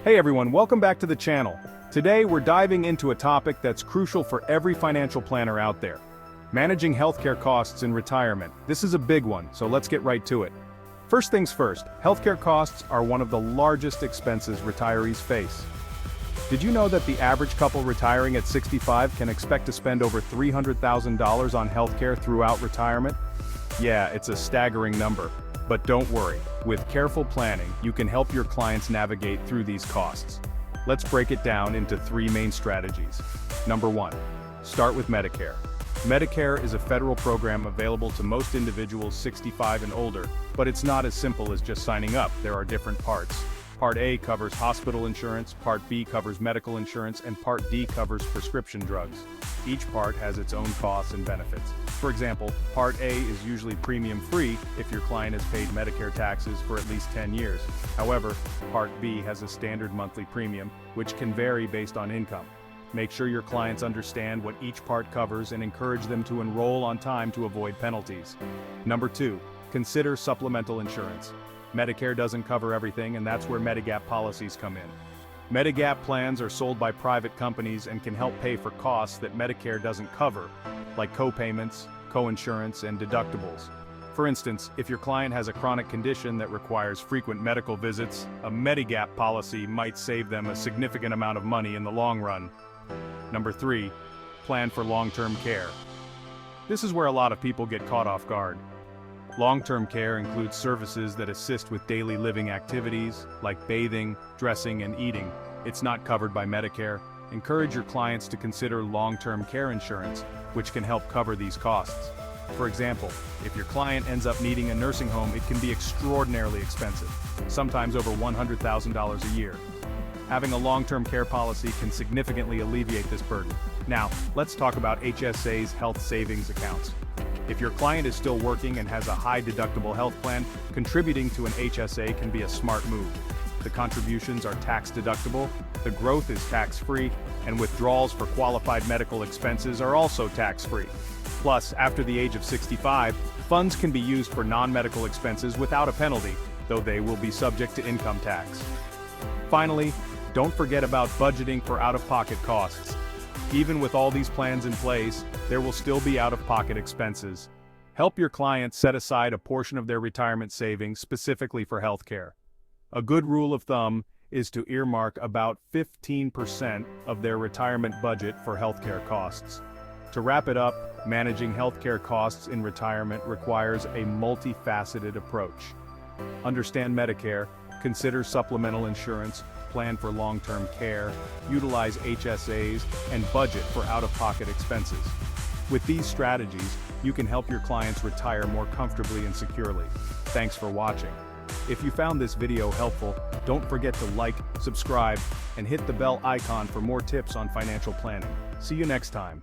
Hey everyone, welcome back to the channel. Today we're diving into a topic that's crucial for every financial planner out there. Managing healthcare costs in retirement. This is a big one, so let's get right to it. First things first, healthcare costs are one of the largest expenses retirees face. Did you know that the average couple retiring at 65 can expect to spend over $300,000 on healthcare throughout retirement? Yeah, it's a staggering number. But don't worry, with careful planning, you can help your clients navigate through these costs. Let's break it down into three main strategies. Number one, start with Medicare. Medicare is a federal program available to most individuals 65 and older, but it's not as simple as just signing up. There are different parts. Part A covers hospital insurance, Part B covers medical insurance, and Part D covers prescription drugs. Each part has its own costs and benefits. For example, Part A is usually premium-free if your client has paid Medicare taxes for at least 10 years. However, Part B has a standard monthly premium, which can vary based on income. Make sure your clients understand what each part covers and encourage them to enroll on time to avoid penalties. Number two, consider supplemental insurance. Medicare doesn't cover everything, and that's where Medigap policies come in. Medigap plans are sold by private companies and can help pay for costs that Medicare doesn't cover, like co-payments, co-insurance, and deductibles. For instance, if your client has a chronic condition that requires frequent medical visits, a Medigap policy might save them a significant amount of money in the long run. Number three, plan for long-term care. This is where a lot of people get caught off guard. Long-term care includes services that assist with daily living activities, like bathing, dressing, and eating. It's not covered by Medicare. Encourage your clients to consider long-term care insurance, which can help cover these costs. For example, if your client ends up needing a nursing home, it can be extraordinarily expensive, sometimes over $100,000 a year. Having a long-term care policy can significantly alleviate this burden. Now, let's talk about HSAs, health savings accounts. If your client is still working and has a high-deductible health plan, contributing to an HSA can be a smart move. The contributions are tax-deductible, the growth is tax-free, and withdrawals for qualified medical expenses are also tax-free. Plus, after the age of 65, funds can be used for non-medical expenses without a penalty, though they will be subject to income tax. Finally, don't forget about budgeting for out-of-pocket costs. Even with all these plans in place, there will still be out-of-pocket expenses. Help your clients set aside a portion of their retirement savings specifically for healthcare. A good rule of thumb is to earmark about 15% of their retirement budget for healthcare costs. To wrap it up, managing healthcare costs in retirement requires a multifaceted approach. Understand Medicare, consider supplemental insurance, plan for long-term care, utilize HSAs, and budget for out-of-pocket expenses. With these strategies, you can help your clients retire more comfortably and securely. Thanks for watching. If you found this video helpful, don't forget to like, subscribe, and hit the bell icon for more tips on financial planning. See you next time.